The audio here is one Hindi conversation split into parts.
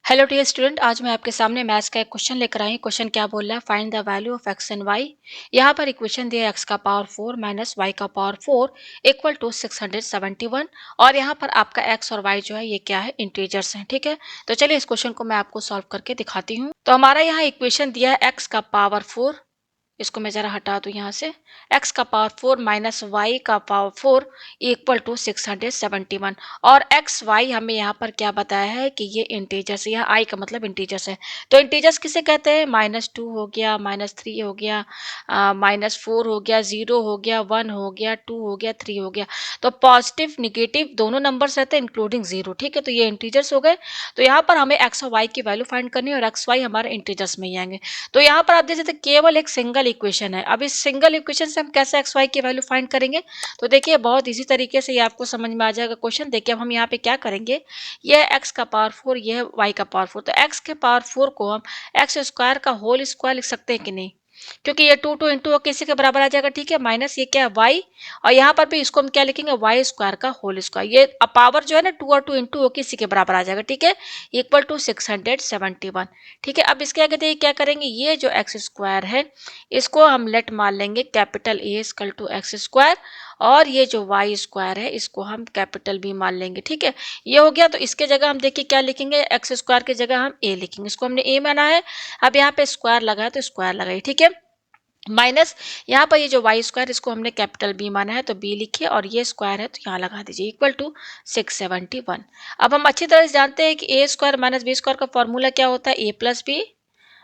हेलो डियर स्टूडेंट, आज मैं आपके सामने मैथ्स का एक क्वेश्चन लेकर आई हूँ। क्वेश्चन क्या बोल रहा है, find the value of x and y. यहाँ पर इक्वेशन दिया है एक्स का पावर 4 माइनस वाई का पावर 4 इक्वल टू 671। और यहाँ पर आपका एक्स और वाई जो है ये क्या है, इंटीजर्स हैं। ठीक है, तो चलिए इस क्वेश्चन को मैं आपको सॉल्व करके दिखाती हूँ। तो हमारा यहाँ इक्वेशन दिया है एक्स का पावर 4, इसको मैं जरा हटा दूं यहाँ से। x का पावर 4 माइनस वाई का पावर 4 इक्वल टू 671। और एक्स वाई हमें यहाँ पर क्या बताया है कि ये इंटीजर्स, यहाँ आई का मतलब इंटीजर्स है। तो इंटीजर्स किसे कहते हैं, -2 हो गया, -3 हो गया, -4 हो गया, 0 हो गया, 1 हो गया, 2 हो गया, 3 हो गया। तो पॉजिटिव निगेटिव दोनों नंबर्स रहते हैं इंक्लूडिंग 0। ठीक है, तो ये इंटीजर्स हो गए। तो यहाँ पर हमें एक्स और वाई की वैल्यू फाइंड करनी है और एक्स वाई हमारे इंटीजर्स में ही आएंगे। तो यहाँ पर आप देख सकते हैं केवल एक सिंगल इक्वेशन है। अब इस सिंगल इक्वेशन से हम कैसे एक्स वाई की वैल्यू फाइंड करेंगे, तो देखिए बहुत इजी तरीके से ये आपको समझ में आ जाएगा क्वेश्चन। देखिए अब हम यहाँ पे क्या करेंगे, ये है एक्स का पावर 4, ये है वाई का पावर 4। तो एक्स के पावर 4 को हम एक्स स्क्वायर का होल स्क्वायर लिख सकते हैं कि नहीं, क्योंकि ये 2 2 इंटू किसी के बराबर आ जाएगा। ठीक है, माइनस ये क्या है वाई, और यहाँ पर भी इसको हम क्या लिखेंगे, वाई स्क्वायर का होल स्क्वायर। ये पावर जो है ना 2 और 2 इंटू किसी के बराबर आ जाएगा। ठीक है, इक्वल टू 671। ठीक है, अब इसके आगे देखिए क्या करेंगे, ये जो एक्स स्क्वायर है इसको हम लेट मान लेंगे capital A equal to x square, और ये जो वाई स्क्वायर है इसको हम कैपिटल बी मान लेंगे। ठीक है, ये हो गया। तो इसके जगह हम देखिए क्या लिखेंगे, एक्स स्क्वायर की जगह हम ए लिखेंगे, इसको हमने ए माना है। अब यहाँ पे स्क्वायर लगा है तो स्क्वायर लगाइए। ठीक है, माइनस यहाँ पर ये जो वाई स्क्वायर इसको हमने कैपिटल बी माना है तो बी लिखिए, और ये स्क्वायर है तो यहाँ लगा दीजिए, इक्वल टू 671। अब हम अच्छी तरह से जानते हैं कि ए स्क्वायर माइनस बी स्क्वायर का फॉर्मूला क्या होता है, ए प्लस बी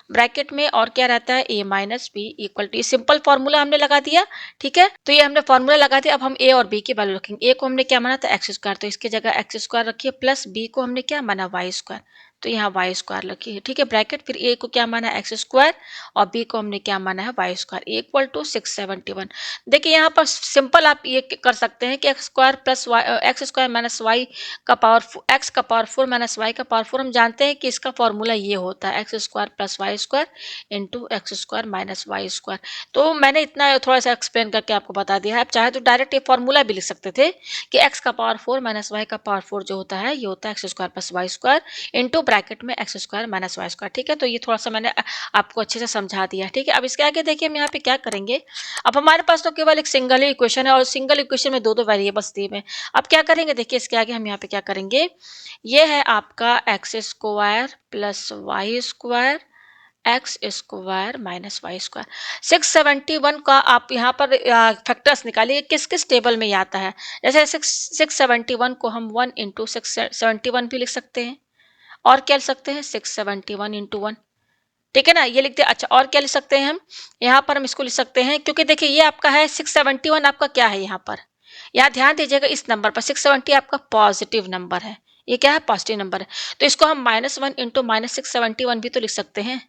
ब्रैकेट में और क्या रहता है, ए माइनस बी इक्वल टू, ये सिंपल फॉर्मूला हमने लगा दिया। ठीक है, तो ये हमने फॉर्मूला लगा दिया। अब हम ए और बी की वैल्यू रखेंगे। ए को हमने क्या माना था, एक्स स्क्वायर, तो इसकी जगह एक्स स्क्वायर रखिए, प्लस बी को हमने क्या माना, वाई स्क्वायर, तो यहाँ वाई स्क्वायर रखिए। ठीक है, ब्रैकेट, फिर ए को क्या माना, एक्स स्क्वायर, और बी को हमने क्या माना है, वाई स्क्वायर, इक्वल टू 671। देखिए यहाँ पर सिंपल आप ये कर सकते हैं कि x square plus x square minus y का पावर, एक्स का पावर 4 माइनस वाई का पावर 4, हम जानते हैं कि इसका फॉर्मूला ये होता है x square plus y square into x square minus y square. तो मैंने इतना थोड़ा सा एक्सप्लेन करके आपको बता दिया है। आप चाहे तो डायरेक्ट ये फॉर्मूला भी लिख सकते थे कि एक्स का पावर 4 माइनस वाई का पावर 4 जो होता है ये होता है x square plus y square into bracket में x square minus y square. ठीक है, तो ये थोड़ा सा मैंने आपको अच्छे से समझा दिया। ठीक है, अब इसके आगे देखिए हम यहाँ पे क्या करेंगे। अब हमारे पास तो केवल एक सिंगल ही इक्वेशन है और सिंगल इक्वेशन में दो दो वेरिएबल्स दिए हुए हैं। अब क्या करेंगे, देखिए इसके आगे हम यहाँ पे क्या करेंगे, ये है आपका x square plus y square x square minus y square. 671 का आप यहाँ पर फैक्टर्स निकालिए, किस किस टेबल में ये आता है। जैसे 671 को हम 1 इंटू 671 भी लिख सकते हैं, और क्या लिख सकते हैं, 671 इंटू 1। ठीक है ना, ये लिखते हैं। अच्छा, और क्या लिख सकते हैं हम, यहाँ पर हम इसको लिख सकते हैं, क्योंकि देखिए ये आपका है 671, आपका क्या है यहाँ पर, यहाँ ध्यान दीजिएगा इस नंबर पर 670 आपका पॉजिटिव नंबर है, ये क्या है, पॉजिटिव नंबर है। तो इसको हम -1 इंटू -671 भी तो लिख सकते हैं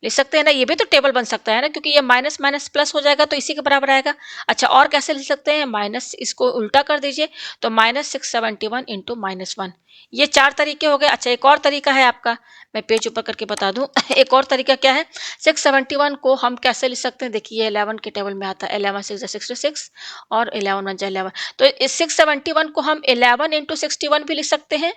ना, ये भी तो टेबल बन सकता है ना, क्योंकि ये माइनस माइनस प्लस हो जाएगा तो इसी के बराबर आएगा। अच्छा, और कैसे लिख सकते हैं, माइनस, इसको उल्टा कर दीजिए, तो -671 इंटू -1, ये 4 तरीके हो गए। अच्छा, एक और तरीका है आपका, मैं पेज ऊपर करके बता दूं एक और तरीका क्या है, 671 को हम कैसे लिख सकते हैं, देखिए 11 के टेबल में आता है, 11 6 66 और 11 1 11। तो इस 671 को हम 11 इंटू 61 भी लिख सकते हैं,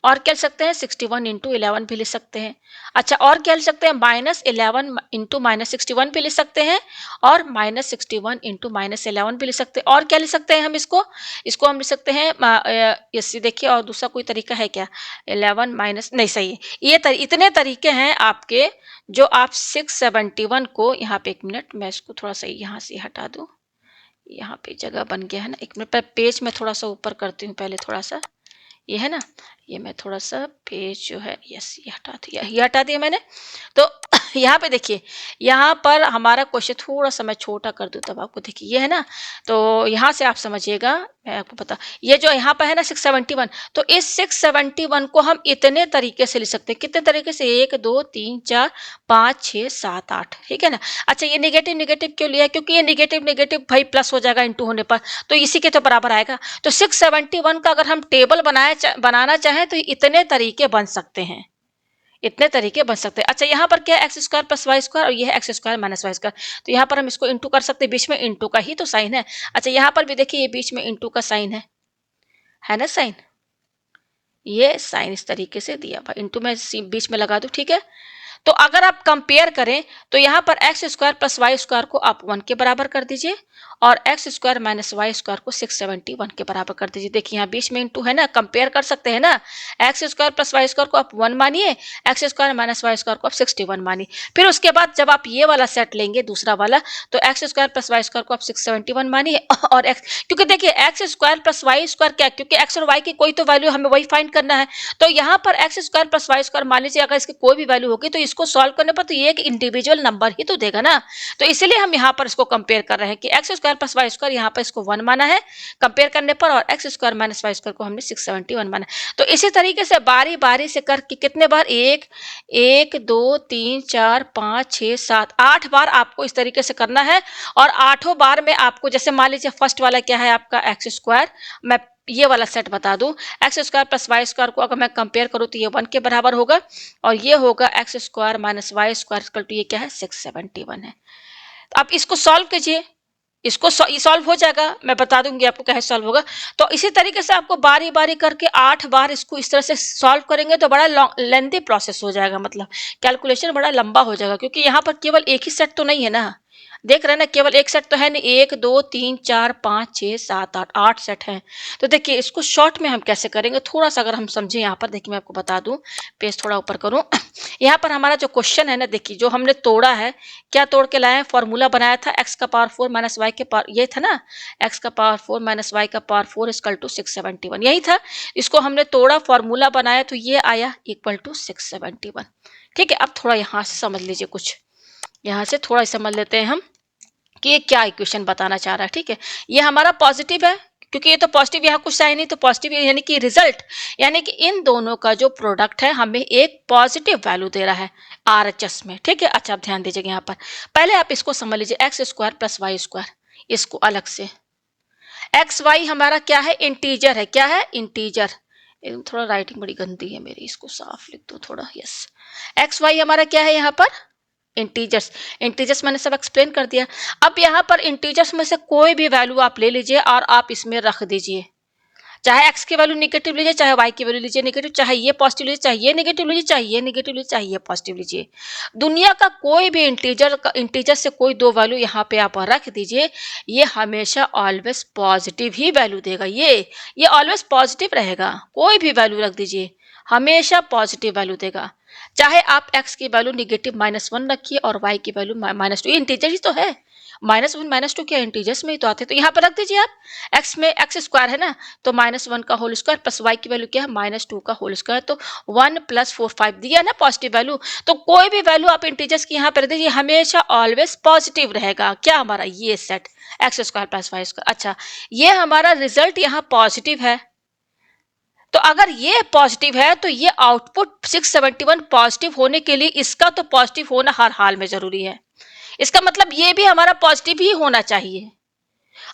और क्या लिख सकते हैं, 61 इंटू 11 भी लिख सकते हैं। अच्छा, और क्या लिख सकते हैं, -11 इंटू -61 भी लिख सकते हैं, और -61 इंटू -11 भी लिख सकते हैं। और क्या लिख सकते हैं हम इसको, इसको हम लिख सकते हैं, ये देखिए, और दूसरा कोई तरीका है क्या, 11 माइनस, नहीं सही है, इतने तरीके हैं आपके, जो आप 671 को, यहाँ पे एक मिनट मैं इसको थोड़ा सा यहाँ से हटा दूँ, यहाँ पे जगह बन गया है ना, एक मिनट पर पेज में थोड़ा सा ऊपर करती हूँ पहले, थोड़ा सा ये है ना, ये मैं थोड़ा सा पेज जो है, यस, ये हटा दिया मैंने। तो यहाँ पे देखिए, यहाँ पर हमारा क्वेश्चन थोड़ा सा मैं छोटा कर दूँ तब आपको, देखिए ये है ना, तो यहाँ से आप समझिएगा, मैं आपको पता, ये जो यहाँ पर है ना 671, तो इस 671 को हम इतने तरीके से लिख सकते हैं, कितने तरीके से, 1 2 3 4 5 6 7 8, ठीक है ना। अच्छा, ये निगेटिव निगेटिव क्यों लिया है, क्योंकि ये निगेटिव निगेटिव भाई प्लस हो जाएगा इंटू होने पर, तो इसी के तो बराबर आएगा। तो 671 का अगर हम टेबल बनाना चाहें तो इतने तरीके बन सकते हैं, इतने तरीके बन सकते हैं। अच्छा, यहाँ पर क्या है, x square plus y square, और ये है x square minus y square, तो यहाँ पर हम इसको इंटू कर सकते हैं, बीच में इंटू का ही तो साइन है। अच्छा, यहाँ पर भी देखिए ये बीच में इंटू का साइन है ना साइन, ये साइन इस तरीके से दिया हुआ, इंटू में बीच में लगा दूं, ठीक है। तो अगर आप कंपेयर करें तो यहाँ पर x square plus y square को आप 1 के बराबर कर दीजिए और x square minus y square को 671 के बराबर कर दीजिए। देखिए यहाँ बीच में इंटू है ना, कंपेयर कर सकते हैं ना। X square plus y square को आप 1 मानिए, x square minus y square को आप 61 मानिए। फिर उसके बाद जब आप ये वाला सेट लेंगे दूसरा वाला, तो x square plus y square को आप 671 मानिए और एक्स, क्योंकि देखिए x square plus y square क्या है, क्योंकि एक्स और वाई की कोई तो वैल्यू हमें वही फाइंड करना है। तो यहाँ पर x square plus y square मान लीजिए अगर इसकी कोई भी वैल्यू होगी तो इसको सॉल्व करने पर तो ये एक इंडिविजुअल नंबर ही तो देगा ना। तो इसीलिए हम यहाँ पर इसको कंपेयर कर रहे हैं कि x square plus y square, यहाँ पर इसको 1 माना है कंपेयर करने पर, और x square minus y square को हमने 671 माना। तो इसी तरीके से बारी बारी से करके कितने बार, एक एक दो तीन चार पाँच छः सात 8 बार आपको इस तरीके से करना है। और 8 बार में आपको, जैसे मान लीजिए फर्स्ट वाला क्या है आपका एक्स स्क्वायर, मैं ये वाला सेट बता दूं, x square plus y square को अगर मैं कंपेयर करूं तो ये 1 के बराबर होगा, और ये होगा x square minus y square equal to ये क्या है 671 है। तो आप इसको सॉल्व कीजिए, इसको सॉल्व हो जाएगा, मैं बता दूंगी आपको कैसे सॉल्व होगा। तो इसी तरीके से आपको बारी बारी करके 8 बार इसको इस तरह से सॉल्व करेंगे तो बड़ा लेंथी प्रोसेस हो जाएगा, मतलब कैलकुलेशन बड़ा लंबा हो जाएगा, क्योंकि यहाँ पर केवल एक ही सेट तो नहीं है ना, देख रहे हैं ना, केवल एक सेट तो है नहीं, 1 2 3 4 5 6 7 8 8 सेट हैं। तो देखिए इसको शॉर्ट में हम कैसे करेंगे, थोड़ा सा अगर हम समझें यहाँ पर, देखिए मैं आपको बता दूं, पेज थोड़ा ऊपर करूं। यहाँ पर हमारा जो क्वेश्चन है ना, देखिए जो हमने तोड़ा है, क्या तोड़ के लाए हैं, फॉर्मूला बनाया था एक्स का पावर 4 माइनस वाई के पावर, ये था ना, एक्स का पावर 4 माइनस वाई का पावर 4 इक्वल टू 671, यही था। इसको हमने तोड़ा, फॉर्मूला बनाया, तो ये आया इक्वल टू 671। ठीक है, अब थोड़ा यहाँ से समझ लीजिए, कुछ यहाँ से थोड़ा समझ लेते हैं हम कि ये क्या इक्वेशन बताना चाह रहा है। ठीक है, ये हमारा पॉजिटिव है, क्योंकि ये तो पॉजिटिव, यहाँ कुछ है नहीं, तो पॉजिटिव यानी कि रिजल्ट, यानी कि इन दोनों का जो प्रोडक्ट है हमें एक पॉजिटिव वैल्यू दे रहा है आरएचएस में। ठीक है, अच्छा आप ध्यान दीजिएगा यहाँ पर, पहले आप इसको समझ लीजिए, x square plus y square, इसको अलग से, एक्स वाई हमारा क्या है, इंटीजर है, क्या है, इंटीजर। थोड़ा राइटिंग बड़ी गंदी है मेरी, इसको साफ लिख दो थोड़ा, यस। एक्स वाई हमारा क्या है यहाँ पर, इंटीजर्स। इंटीजर्स मैंने सब एक्सप्लेन कर दिया। अब यहाँ पर इंटीजर्स में से कोई भी वैल्यू आप ले लीजिए और आप इसमें रख दीजिए, चाहे एक्स की वैल्यू निगेटिव लीजिए, चाहे वाई की वैल्यू लीजिए निगेटिव, चाहे ये पॉजिटिव लीजिए, चाहे ये निगेटिव लीजिए, चाहे ये निगेटिव लीजिए, चाहे ये पॉजिटिव लीजिए। दुनिया का कोई भी इंटीजर से कोई दो वैल्यू यहाँ पे आप रख दीजिए, ये हमेशा ऑलवेज पॉजिटिव ही वैल्यू देगा, ये ऑलवेज पॉजिटिव रहेगा। कोई भी वैल्यू रख दीजिए, हमेशा पॉजिटिव वैल्यू देगा। चाहे आप एक्स की वैल्यू निगेटिव -1 रखिए और वाई की वैल्यू -2, ये इंटीजर ही तो है, -1 -2 क्या इंटीजर्स में ही तो आते हैं। तो यहाँ पर रख दीजिए आप, एक्स में एक्स स्क्वायर है ना, तो -1 का होल स्क्वायर प्लस वाई की वैल्यू क्या है -2 का होल स्क्वायर, तो 1 + 4 5 दिया ना पॉजिटिव वैल्यू। तो कोई भी वैल्यू आप इंटीजर्स की यहाँ पर रख दीजिए, हमेशा ऑलवेज पॉजिटिव रहेगा। क्या हमारा ये set x square plus y square, अच्छा ये हमारा रिजल्ट यहाँ पॉजिटिव है। तो अगर ये पॉजिटिव है तो ये आउटपुट 671 पॉजिटिव होने के लिए इसका तो पॉजिटिव होना हर हाल में जरूरी है। इसका मतलब ये भी हमारा पॉजिटिव ही होना चाहिए।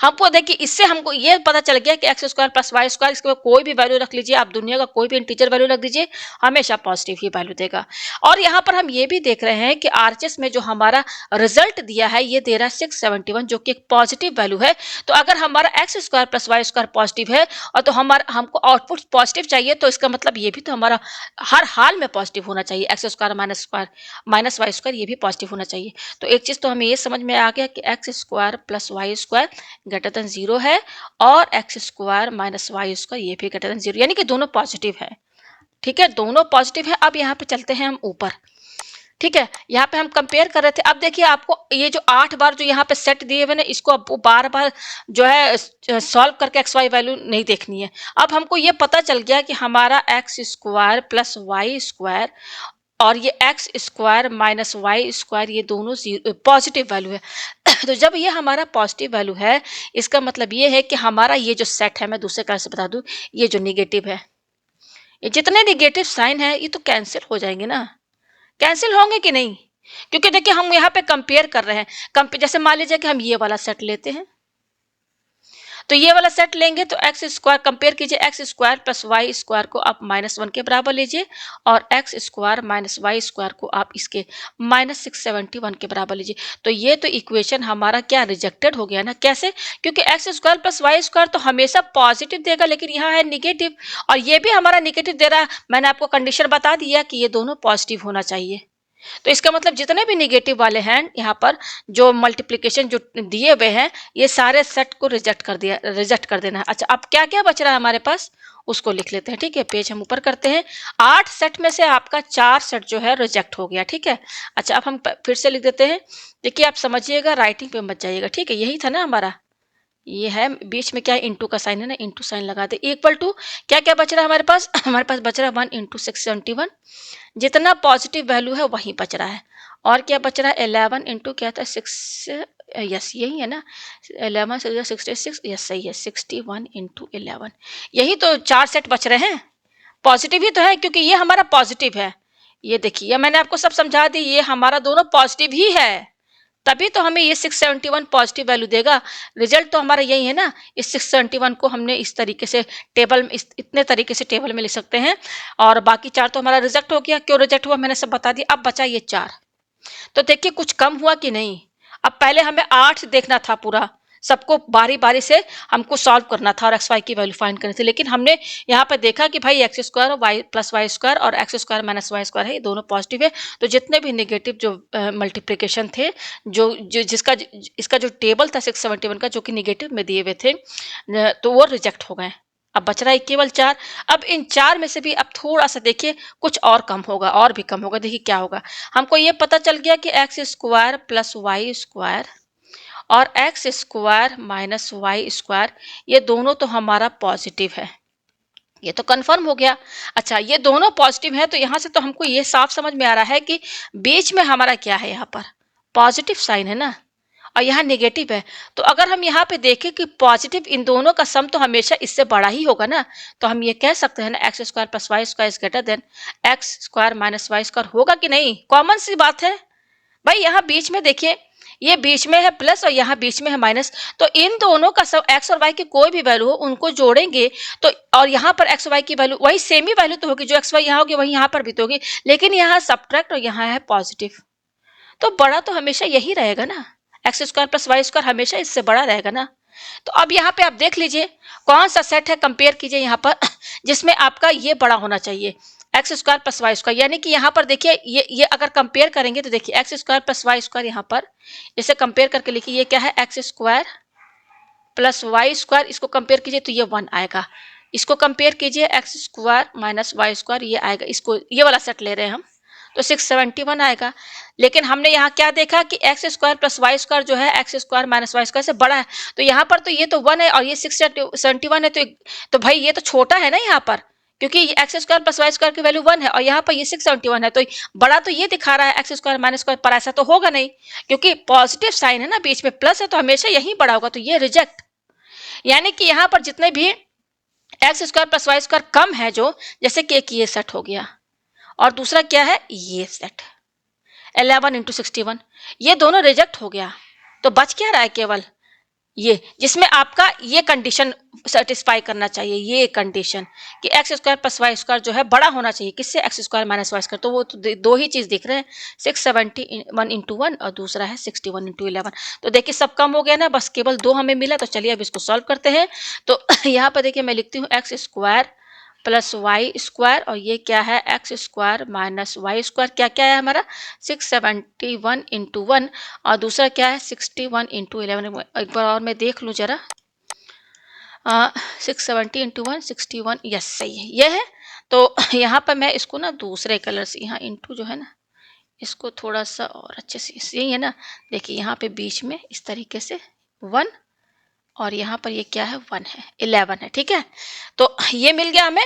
हमको देखिए, इससे हमको ये पता चल गया कि x square plus y square, इसके कोई भी वैल्यू रख लीजिए आप, दुनिया का कोई भी इंटीजर वैल्यू रख दीजिए, हमेशा पॉजिटिव ही वैल्यू देगा। और यहाँ पर हम ये भी देख रहे हैं कि आरएचएस में जो हमारा रिजल्ट दिया है ये दे रहा है 671, जो कि एक पॉजिटिव वैल्यू है। तो अगर हमारा x square plus y square positive है और तो हमारा हमको आउटपुट पॉजिटिव चाहिए, तो इसका मतलब ये भी तो हमारा हर हाल में पॉजिटिव होना चाहिए, x square minus y square ये भी पॉजिटिव होना चाहिए। तो एक चीज तो हमें ये समझ में आ गया कि x square plus y square greater than 0 है, और x square minus y square ये भी ग्रेटर देन 0, यानी कि दोनों पॉजिटिव है। ठीक है, दोनों पॉजिटिव है। अब यहाँ पे चलते हैं हम ऊपर। ठीक है, यहाँ पे हम कंपेयर कर रहे थे। अब देखिए आपको ये जो 8 बार जो यहाँ पे सेट दिए हुए ना, इसको अब बार बार जो है सॉल्व करके एक्स वाई वैल्यू नहीं देखनी है। अब हमको ये पता चल गया कि हमारा x square plus y square और ये x square minus y square ये दोनों पॉजिटिव वैल्यू है। तो जब ये हमारा पॉजिटिव वैल्यू है, इसका मतलब ये है कि हमारा ये जो सेट है, मैं दूसरे तरह से बता दूं, ये जो निगेटिव है, ये जितने निगेटिव साइन है ये तो कैंसिल हो जाएंगे ना, कैंसिल होंगे कि नहीं, क्योंकि देखिए हम यहाँ पे कंपेयर कर रहे हैं। जैसे मान लीजिए कि हम ये वाला सेट लेते हैं, तो ये वाला सेट लेंगे तो एक्स स्क्वायर कंपेयर कीजिए, x square plus y square को आप -1 के बराबर लीजिए और x square minus y square को आप इसके -671 के बराबर लीजिए। तो ये तो इक्वेशन हमारा क्या रिजेक्टेड हो गया ना। कैसे? क्योंकि x square plus y square तो हमेशा पॉजिटिव देगा, लेकिन यहाँ है निगेटिव और ये भी हमारा निगेटिव दे रहा है। मैंने आपको कंडीशन बता दिया कि ये दोनों पॉजिटिव होना चाहिए। तो इसका मतलब जितने भी निगेटिव वाले हैं यहाँ पर जो मल्टीप्लिकेशन जो दिए हुए हैं, ये सारे सेट को रिजेक्ट कर देना है। अच्छा, अब क्या क्या बच रहा है हमारे पास उसको लिख लेते हैं। ठीक है, पेज हम ऊपर करते हैं। 8 सेट में से आपका 4 सेट जो है रिजेक्ट हो गया। ठीक है, अच्छा अब हम फिर से लिख देते हैं। देखिए आप समझिएगा, राइटिंग पे मत जाइएगा। ठीक है, यही था ना हमारा, ये है बीच में क्या इंटू का साइन है ना, इंटू साइन लगा दे। इक्वल टू क्या क्या बच रहा है हमारे पास? हमारे पास बच रहा है 1 इंटू 671, जितना पॉजिटिव वैल्यू है वही बच रहा है। और क्या बच रहा है? 11 इंटू क्या था 6, यस यही है ना, 11 से 66, यस सही है, 61 इंटू 11। यही तो 4 सेट बच रहे हैं, पॉजिटिव ही तो है क्योंकि ये हमारा पॉजिटिव है। ये देखिए, ये मैंने आपको सब समझा दी, ये हमारा दोनों पॉजिटिव ही है, तभी तो हमें ये 671 पॉजिटिव वैल्यू देगा। रिजल्ट तो हमारा यही है ना। इस 671 को हमने इस तरीके से टेबल में इतने तरीके से टेबल में लिख सकते हैं और बाकी 4 तो हमारा रिजेक्ट हो गया। क्यों रिजेक्ट हुआ मैंने सब बता दिया। अब बचा ये 4। तो देखिए कुछ कम हुआ कि नहीं। अब पहले हमें 8 देखना था, पूरा सबको बारी बारी से हमको सॉल्व करना था और एक्स वाई की वैल्यू फाइंड करनी थी, लेकिन हमने यहाँ पर देखा कि भाई x square y plus y square और x square minus y square है, ये दोनों पॉजिटिव है। तो जितने भी नेगेटिव जो मल्टीप्लिकेशन थे, जो जिसका इसका जो टेबल था 671 का जो कि निगेटिव में दिए हुए थे, तो वो रिजेक्ट हो गए। अब बच रहा है केवल 4। अब इन 4 में से भी अब थोड़ा सा देखिए कुछ और कम होगा, और भी कम होगा। देखिए क्या होगा, हमको ये पता चल गया कि x square plus y square और x square minus y square, ये दोनों तो हमारा पॉजिटिव है, ये तो कंफर्म हो गया। अच्छा, ये दोनों पॉजिटिव है तो यहाँ से तो हमको ये साफ समझ में आ रहा है कि बीच में हमारा क्या है, यहाँ पर पॉजिटिव साइन है ना और यहाँ नेगेटिव है। तो अगर हम यहाँ पे देखें कि पॉजिटिव इन दोनों का सम तो हमेशा इससे बड़ा ही होगा ना, तो हम ये कह सकते हैं ना x square plus y square is greater than x square minus y square. होगा कि नहीं? कॉमन सी बात है भाई। यहाँ बीच में देखिए, ये बीच में है प्लस और यहाँ बीच में है माइनस, तो इन दोनों का सब एक्स और वाई की कोई भी वैल्यू हो उनको जोड़ेंगे तो, और यहाँ पर एक्स वाई की वैल्यू वही सेम ही वैल्यू तो होगी, जो एक्स वाई यहाँ होगी वही यहाँ पर भी तो होगी, लेकिन यहाँ सब्ट्रैक्ट और यहाँ है पॉजिटिव। तो बड़ा तो हमेशा यही रहेगा ना, x square plus y square हमेशा इससे बड़ा रहेगा ना। तो अब यहाँ पे आप देख लीजिए कौन सा सेट है, कंपेयर कीजिए यहाँ पर जिसमें आपका ये बड़ा होना चाहिए, x square plus y square. यानी कि यहाँ पर देखिए ये अगर कंपेयर करेंगे तो देखिए x square plus y square, यहाँ पर इसे कंपेयर करके लिखिए, ये क्या है x square plus y square, इसको कंपेयर कीजिए तो ये 1 आएगा। इसको कंपेयर कीजिए x square minus y square, ये आएगा। इसको ये वाला सेट ले रहे हैं हम तो 671 आएगा। लेकिन हमने यहाँ क्या देखा कि x square plus y square जो है x square minus y square से बड़ा है, तो यहाँ पर तो ये तो 1 है और ये 671 है, तो भाई ये तो छोटा है ना यहाँ पर, क्योंकि x square plus y square की वैल्यू 1 है और यहाँ पर ये 671 है, तो बड़ा तो ये दिखा रहा है एक्स स्क्वायर माइनस स्क्वायर, पर ऐसा तो होगा नहीं क्योंकि पॉजिटिव साइन है ना, बीच में प्लस है तो हमेशा यही बड़ा होगा, तो ये रिजेक्ट। यानी कि यहाँ पर जितने भी x square plus y square कम है, जो जैसे कि एक ये सेट हो गया और दूसरा क्या है ये सेट 11 इंटू 61, ये दोनों रिजेक्ट हो गया। तो बच क्या रहा है? केवल ये, जिसमें आपका ये कंडीशन सेटिस्फाई करना चाहिए, ये कंडीशन कि x square plus y square जो है बड़ा होना चाहिए किससे, x square minus y square. तो वो तो दो ही चीज दिख रहे हैं, 671 इंटू 1 और दूसरा है 61 इंटू 11। तो देखिए सब कम हो गया ना, बस केवल 2 हमें मिला। तो चलिए अब इसको सॉल्व करते हैं। तो यहाँ पर देखिए मैं लिखती हूँ x square plus y square और ये क्या है x square minus y square. क्या क्या है हमारा 671 इंटू 1 और दूसरा क्या है 61 इंटू 11। एक बार और मैं देख लूँ जरा, 670 इंटू 1 61, यस सही है, ये है। तो यहाँ पर मैं इसको ना दूसरे कलर से, यहाँ इंटू जो है ना इसको थोड़ा सा और अच्छे से, यही है ना, देखिए यहाँ पे बीच में इस तरीके से 1 और यहाँ पर ये क्या है 1 है, 11 है। ठीक है, तो ये मिल गया हमें।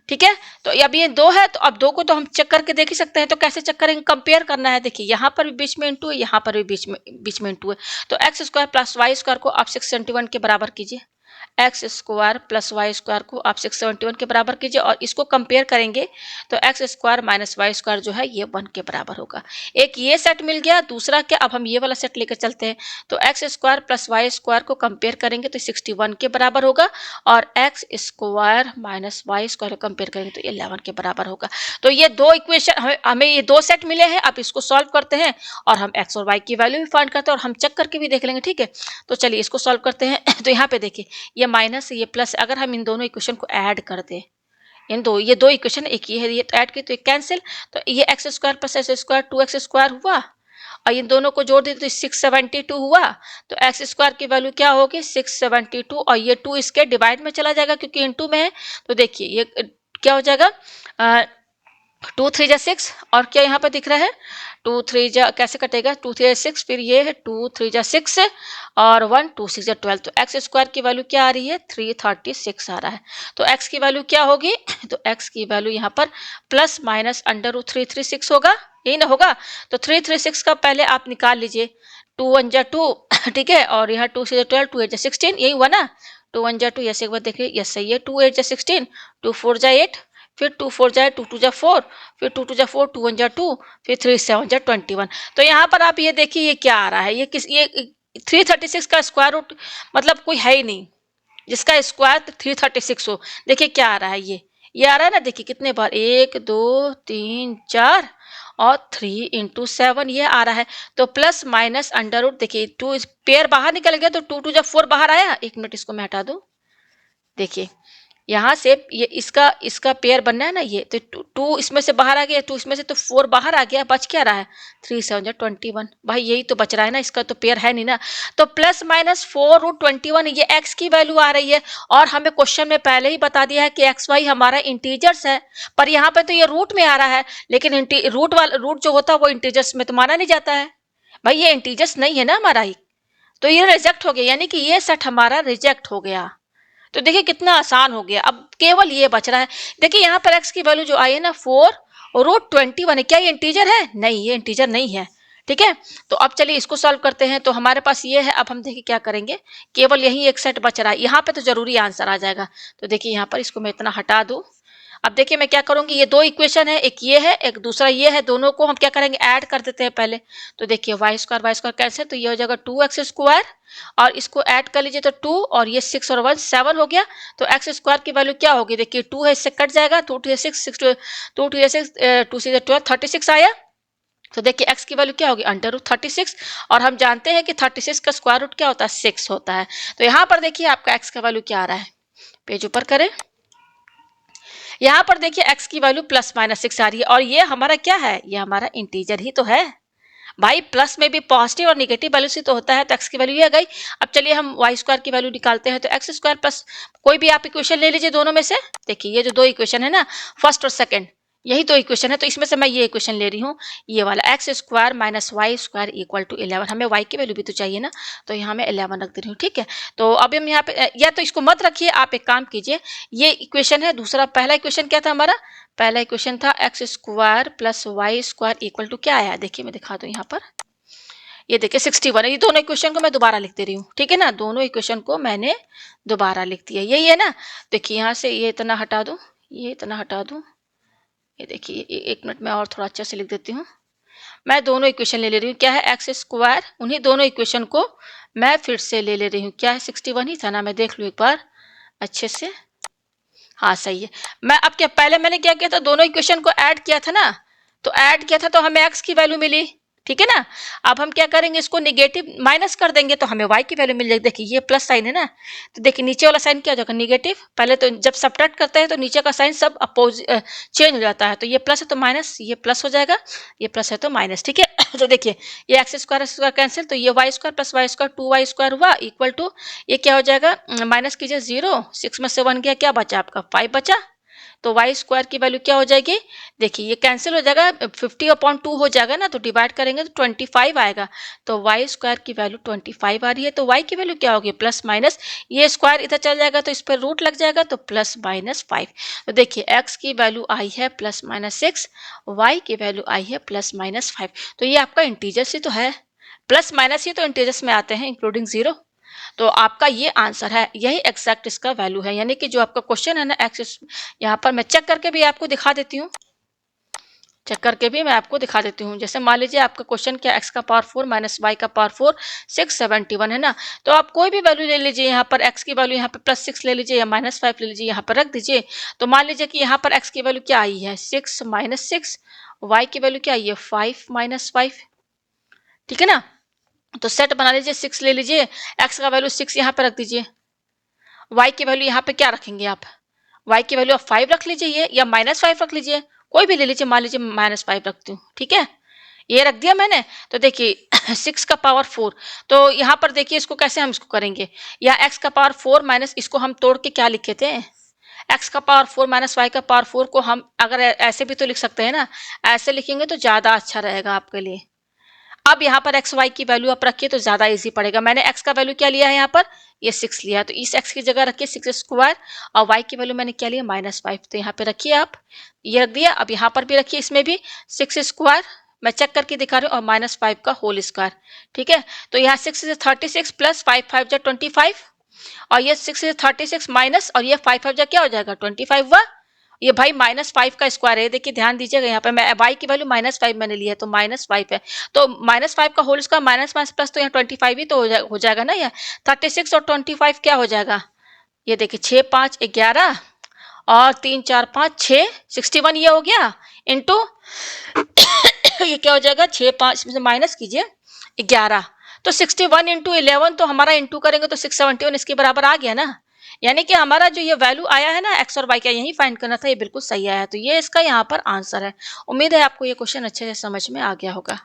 ठीक है, तो अब ये 2 है, तो अब 2 को तो हम चेक करके देख ही सकते हैं। तो कैसे चेक करेंगे? कंपेयर करना है। देखिए यहाँ पर भी बीच में इंटू है, यहाँ पर भी बीच में इंटू है, तो x square plus y square को आप 671 के बराबर कीजिए। X square plus y square को आप 671 के बराबर कीजिए और इसको कंपेयर करेंगे तो x square minus y square जो है ये 1 के बराबर होगा। एक ये सेट मिल गया, दूसरा क्या, अब हम ये वाला सेट लेकर चलते हैं। तो x square plus y square को कंपेयर करेंगे तो 61 के बराबर होगा और x square minus y square को कंपेयर करेंगे तो 11 के बराबर होगा। तो ये दो इक्वेशन हमें ये दो सेट मिले हैं। अब इसको सॉल्व करते हैं और हम एक्स और वाई की वैल्यू भी फाइंड करते हैं और हम चेक करके भी देख लेंगे, ठीक है। तो चलिए इसको सॉल्व करते हैं। तो यहाँ पे देखिए ये माइनस ये प्लस, अगर हम इन दोनों इक्वेशन को ऐड कर दें, ये दो इक्वेशन, एक ये है, ये ऐड की तो एक कैंसिल, तो ये x square plus x square 2x square हुआ और इन दोनों को जोड़ दें तो 672 हुआ। तो एक्स स्क्वायर की वैल्यू क्या होगी 672 और ये 2 इसके डिवाइड में चला जाएगा क्योंकि इनटू में है। तो देखिए ये क्या हो जाएगा, 2 3 जा 6 और क्या यहाँ पर दिख रहा है 2 3 जा, कैसे कटेगा 2 3 जा 6, फिर ये है 2 3 जा 6 और 1 2 6 जा 12। तो एक्स स्क्वायर की वैल्यू क्या आ रही है 336 आ रहा है। तो एक्स की वैल्यू क्या होगी तो एक्स की वैल्यू यहाँ पर प्लस माइनस अंडर रूट 336 होगा, यही ना होगा। तो 336 का पहले आप निकाल लीजिए, 2 1 जा 2 ठीक है, और यहाँ 2 6 जा 12 2 8 जा 16, यही हुआ ना। 2 1 जा 2, यस एक बार देखिए, यस सही है, 2 8 जा 16, 2 4 जा 8, फिर 2 4 जाए 2 2 जा 4, फिर 2 2 जा 4, 2 1 जा 2, फिर 3 7 जा 21। तो यहाँ पर आप ये देखिए ये क्या आ रहा है, ये 336 का स्क्वायर रूट मतलब कोई है ही नहीं जिसका स्क्वायर 336 हो। देखिए क्या आ रहा है, ये आ रहा है ना, देखिए कितने बार 1 2 3 4 और 3 इंटू 7 ये आ रहा है। तो प्लस माइनस अंडर रूट, देखिए 2 पेयर बाहर निकल गया तो 2 2 जा 4 बाहर आया। एक मिनट इसको मैं हटा दूं, देखिए यहाँ से ये इसका पेयर बनना है ना, ये तो 2 इसमें से बाहर आ गया, 2 इसमें से तो 4 बाहर आ गया, बच क्या रहा है 3 7 जा 21। भाई यही तो बच रहा है ना, इसका तो पेयर है नहीं ना। तो प्लस माइनस 4 रूट 21 ये एक्स की वैल्यू आ रही है और हमें क्वेश्चन में पहले ही बता दिया है कि एक्स वाई हमारा इंटीजर्स है, पर यहाँ पे तो ये रूट में आ रहा है, लेकिन रूट जो होता है वो इंटीजर्स में तो माना नहीं जाता है। भाई ये इंटीजर्स नहीं है ना हमारा ही, तो ये रिजेक्ट हो गया, यानी कि ये सेट हमारा रिजेक्ट हो गया। तो देखिए कितना आसान हो गया, अब केवल ये बच रहा है। देखिए यहाँ पर x की वैल्यू जो आई है ना 4 रूट 21 है, क्या ये इंटीजर है, नहीं ये इंटीजर नहीं है, ठीक है। तो अब चलिए इसको सॉल्व करते हैं। तो हमारे पास ये है, अब हम देखिए क्या करेंगे, केवल यही एक सेट बच रहा है, यहाँ पे तो जरूरी आंसर आ जाएगा। तो देखिए यहाँ पर इसको मैं इतना हटा दूं। अब देखिए मैं क्या करूंगी, ये दो इक्वेशन है, एक ये है एक दूसरा ये है, दोनों को हम क्या करेंगे ऐड कर देते हैं पहले। तो देखिए वाई स्क्वायर कैंसिल, तो ये हो जाएगा 2x स्क्वायर और इसको ऐड कर लीजिए तो 2 और ये 6 और 1 7 हो गया। तो एक्स स्क्वायर की वैल्यू क्या होगी, देखिए 2 है इससे कट जाएगा, 2 2 6 6 2 2 6 2 से 12 36 आया। तो देखिए x की वैल्यू क्या होगी अंडर रूट 36 और हम जानते हैं कि 36 का स्क्वायर रूट क्या होता है 6 होता है। तो यहाँ पर देखिए आपका x का वैल्यू क्या आ रहा है, पेज ऊपर करें, यहाँ पर देखिए x की वैल्यू प्लस माइनस 6 आ रही है और ये हमारा क्या है, ये हमारा इंटीजर ही तो है। भाई प्लस में भी पॉजिटिव और निगेटिव वैल्यू से तो होता है, तो एक्स की वैल्यू ये आ गई। अब चलिए हम वाई स्क्वायर की वैल्यू निकालते हैं। तो एक्स स्क्वायर प्लस कोई भी आप इक्वेशन ले लीजिए दोनों में से। देखिए ये जो दो इक्वेशन है ना फर्स्ट और सेकंड, यही दो इक्वेशन है, तो इसमें से मैं ये इक्वेशन ले रही हूँ, ये वाला x square minus y square equal to 11। हमें वाई की वैल्यू भी तो चाहिए ना, तो यहाँ मैं 11 रख दे रही हूँ, ठीक है। तो अब हम यहाँ पे या तो इसको मत रखिए, आप एक काम कीजिए, ये इक्वेशन है दूसरा, पहला इक्वेशन क्या था हमारा, पहला इक्वेशन था x square plus y square equal to क्या आया, देखिए मैं दिखा दूँ यहाँ पर, ये देखिए 61 है। ये दोनों इक्वेशन को मैं दोबारा लिख दे रही हूँ, ठीक है ना, दोनों इक्वेशन को मैंने दोबारा लिख दिया, यही है ना। देखिए यहाँ से ये इतना हटा दूँ, ये इतना हटा दूँ, ये देखिए एक मिनट में और थोड़ा अच्छे से लिख देती हूँ। मैं दोनों इक्वेशन ले रही हूँ, क्या है एक्स स्क्वायर, उन्हीं दोनों इक्वेशन को मैं फिर से ले रही हूँ, क्या है 61 ही था ना, मैं देख लूँ एक बार अच्छे से, हाँ सही है। मैं अब क्या, पहले मैंने क्या किया था, दोनों इक्वेशन को ऐड किया था ना, तो ऐड किया था तो हमें एक्स की वैल्यू मिली, ठीक है ना। अब हम क्या करेंगे, इसको निगेटिव माइनस कर देंगे तो हमें वाई की वैल्यू मिल जाएगी। देखिए ये प्लस साइन है ना, तो देखिए नीचे वाला साइन क्या हो जाएगा निगेटिव, पहले तो जब सब्ट्रैक्ट करते हैं तो नीचे का साइन सब चेंज हो जाता है, तो ये प्लस है तो माइनस, ये प्लस हो जाएगा, ये प्लस है तो माइनस, ठीक है। तो देखिए ये एक्स स्क्वायर कैंसिल, तो ये y square plus y square 2y square हुआ इक्वल टू, ये क्या हो जाएगा माइनस कीजिए 0, 6 में से 1 गया, क्या बचा आपका 5 बचा। तो वाई स्क्वायर की वैल्यू क्या हो जाएगी, देखिए ये कैंसिल हो जाएगा, 50/2 हो जाएगा ना, तो डिवाइड करेंगे तो 25 आएगा। तो वाई स्क्वायर की वैल्यू 25 आ रही है, तो वाई की वैल्यू क्या होगी प्लस माइनस, ये स्क्वायर इधर चल जाएगा तो इस पर रूट लग जाएगा, तो प्लस माइनस 5। तो देखिए एक्स की वैल्यू आई है प्लस माइनस 6, वाई की वैल्यू आई है प्लस माइनस 5। तो ये आपका इंटीजर्स ही तो है, प्लस माइनस ही तो इंटीजर्स में आते हैं इंक्लूडिंग 0। तो आपका ये आंसर है, यही एग्जैक्ट इसका वैल्यू है। यानी कि जो आपका क्वेश्चन है ना एक्स, यहाँ पर मैं चेक करके भी आपको दिखा देती हूँ, चेक करके भी मैं आपको दिखा देती हूँ। जैसे मान लीजिए आपका क्वेश्चन क्या, एक्स का पावर 4 माइनस वाई का पावर 4 671 है ना। तो आप कोई भी वैल्यू ले लीजिए, यहाँ पर एक्स की वैल्यू यहाँ पे +6 ले लीजिए या -5 ले लीजिए, यहाँ पर रख दीजिए। तो मान लीजिए कि यहाँ पर एक्स की वैल्यू क्या आई है, 6 माइनस 6, वाई की वैल्यू क्या आई है, 5 माइनस 5, ठीक है ना। तो सेट बना लीजिए, 6 ले लीजिए, एक्स का वैल्यू 6 यहाँ पे रख दीजिए, वाई की वैल्यू यहाँ पे क्या रखेंगे आप, वाई की वैल्यू आप 5 रख लीजिए या -5 रख लीजिए, कोई भी ले लीजिए, मान लीजिए -5 रखती हूँ, ठीक है। ये रख दिया मैंने। तो देखिए 6 का पावर 4, तो यहाँ पर देखिए इसको कैसे हम इसको करेंगे, या एक्स का पावर 4 माइनस, इसको हम तोड़ के क्या लिखे थे, एक्स का पावर 4 माइनस वाई का पावर 4 को हम अगर ऐसे भी तो लिख सकते हैं ना, ऐसे लिखेंगे तो ज़्यादा अच्छा रहेगा आपके लिए। अब यहाँ पर एक्स वाई की वैल्यू आप रखिए तो ज़्यादा इजी पड़ेगा। मैंने एक्स का वैल्यू क्या लिया है, यहाँ पर ये 6 लिया है, तो इस एक्स की जगह रखिए 6 स्क्वायर, और वाई की वैल्यू मैंने क्या लिया -5, तो यहाँ पे रखिए आप, ये रख दिया। अब यहाँ पर भी रखिए, इसमें भी 6 स्क्वायर, मैं चेक करके दिखा रही हूँ, और -5 का होल स्क्वायर, ठीक है। तो यहाँ 6 से 36 प्लस 5 5 जा 25, और ये 6 से 36 माइनस, और ये 5 5 जा क्या हो जाएगा 25 हुआ। ये भाई -5 का स्क्वायर है, देखिए ध्यान दीजिएगा, यहाँ पे मैं वाई की वैल्यू -5 मैंने लिया है, तो -5 है, तो -5 का whole square minus minus plus, तो यहाँ 25 ही तो हो जाएगा ना। ये 36 और 25 क्या हो जाएगा, ये देखिए 6 5 11 और 3 4 5 6 61 ये हो गया, इंटू ये क्या हो जाएगा 6 5 में से माइनस कीजिए 11, तो 61 इंटू 11, तो हमारा इंटू करेंगे तो 671 इसके बराबर आ गया ना। यानी कि हमारा जो ये वैल्यू आया है ना एक्स और वाई का, यही फाइंड करना था, ये बिल्कुल सही आया है। तो ये इसका यहाँ पर आंसर है। उम्मीद है आपको ये क्वेश्चन अच्छे से समझ में आ गया होगा।